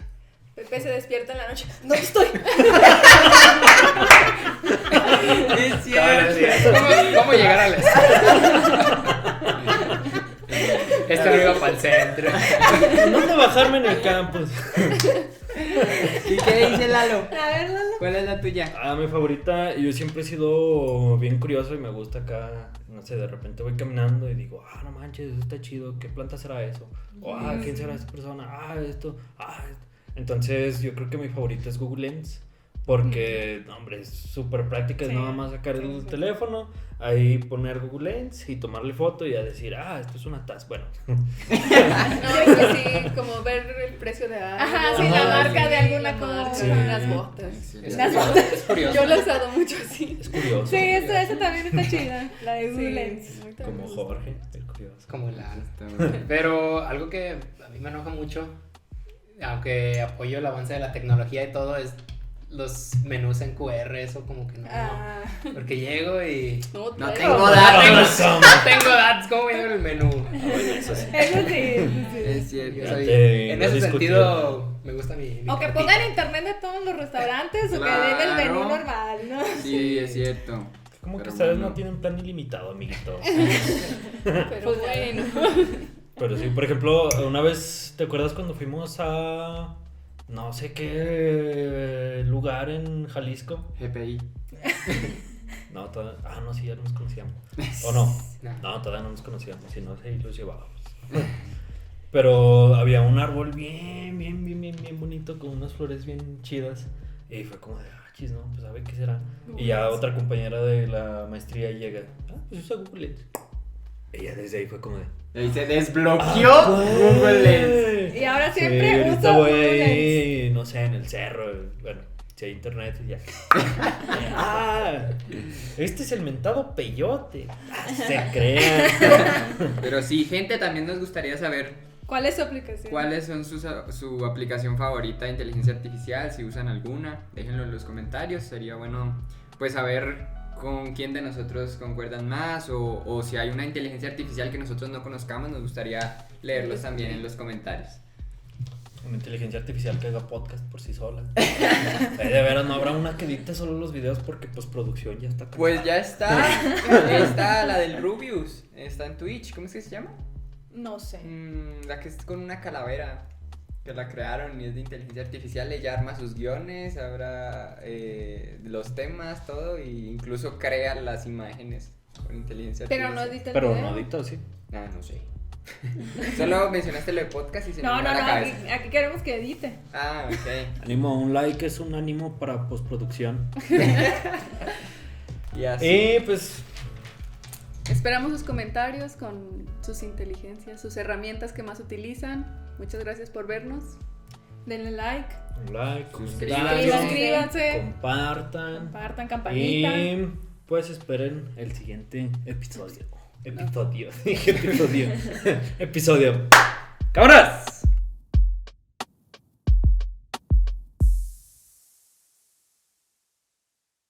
E: Pepe se despierta en la noche. ¡No estoy!
B: Es cierto.
D: ¿Cómo llegar a la escuela? Esto no iba para el centro.
C: ¿Dónde bajarme en el campus?
B: ¿Y qué dice Lalo?
E: A ver, Lalo.
B: ¿Cuál es la tuya?
C: Mi favorita, yo siempre he sido bien curioso y me gusta acá, no sé, de repente voy caminando y digo, no manches, eso está chido, ¿qué planta será eso? O, ¿quién será esa persona? Esto. Entonces yo creo que mi favorita es Google Lens, porque, hombre, es súper práctica, es nada más sacar el teléfono, ahí poner Google Lens y tomarle foto y a decir, esto es una taza, bueno.
A: No, pues sí, como ver el precio de algo.
E: Ajá, sí, la marca de alguna
A: la
E: cosa.
A: marca,
C: Sí.
A: unas botas.
D: Es curioso.
A: Yo lo he usado mucho así.
C: Es curioso.
E: Sí, esa también está chida, la de Google
A: Sí,
E: Lens.
A: ahorita me
C: Como
A: gusta.
C: Jorge, el curioso.
D: Como pero algo que a mí me enoja mucho, aunque apoyo el avance de la tecnología y todo, es los menús en QR, eso como que no. Porque llego y
B: No
A: traigo.
B: tengo datos.
D: no tengo datos, ¿cómo voy a ver el menú?
C: Eso sí.
E: Eso sí.
B: Es cierto.
D: Yo soy-
C: te
D: en
C: lo
D: ese
C: discutí.
D: sentido me gusta mi
E: O que
D: cartita.
E: pongan internet de todos los restaurantes o que den el menú
B: Claro.
E: normal, ¿no?
B: Sí, es cierto.
C: Como que
B: Pero
C: ustedes
B: bueno.
C: no tienen plan ilimitado, amiguito.
A: Pero
E: Pues
A: bueno.
C: Pero sí, por ejemplo, una vez, ¿te acuerdas cuando fuimos a no sé qué lugar en Jalisco?
B: GPI.
C: No, todavía, no, sí, ya nos conocíamos. ¿O no?
D: No.
C: No, todavía no nos conocíamos, si no, sí los llevábamos. Pero había un árbol bien bonito, con unas flores bien chidas. Y fue como de, chis, ¿no? Pues a ver qué será. Y ya otra compañera de la maestría llega, pues usa Google Lens. Y ya desde ahí fue como de,
B: Ahí se desbloqueó Google Lens.
E: Y ahora
C: sí,
E: siempre
C: ahorita
E: uso
C: voy
E: Google Lens.
C: ahí, no sé, en el cerro, bueno, si hay internet, ya. Este es el mentado peyote. Se crean.
B: Pero sí, gente, también nos gustaría saber
E: ¿Cuál es su aplicación?
B: cuáles son su aplicación favorita de inteligencia artificial, si usan alguna, déjenlo en los comentarios, sería bueno pues saber con quién de nosotros concuerdan más o si hay una inteligencia artificial que nosotros no conozcamos, nos gustaría leerlos también en los comentarios.
C: Una inteligencia artificial que haga podcast por sí sola. De veras, no habrá una que edite solo los videos porque postproducción ya está cansada.
B: Pues ya está la del Rubius, está en Twitch, ¿cómo es que se llama?
E: No sé.
B: La que es con una calavera, que la crearon y es de inteligencia artificial, ella arma sus guiones, habrá los temas, todo, e incluso crea las imágenes con inteligencia
E: Pero
B: artificial.
E: no edita el
C: Pero
E: video.
C: no edito, sí.
B: No sé. Solo mencionaste lo de podcast y se me
E: No,
B: vino a la
E: aquí,
B: cabeza.
E: aquí queremos que edite.
B: Ok.
C: Ánimo, un like es un ánimo para postproducción.
B: Y así.
C: Y pues
A: Esperamos sus comentarios con sus inteligencias, sus herramientas que más utilizan. Muchas gracias por vernos.
E: Denle like.
C: Suscríbanse.
E: Compartan.
C: Compartan,
E: campanita.
C: Y pues esperen el siguiente episodio. Episodio. ¡Cabras!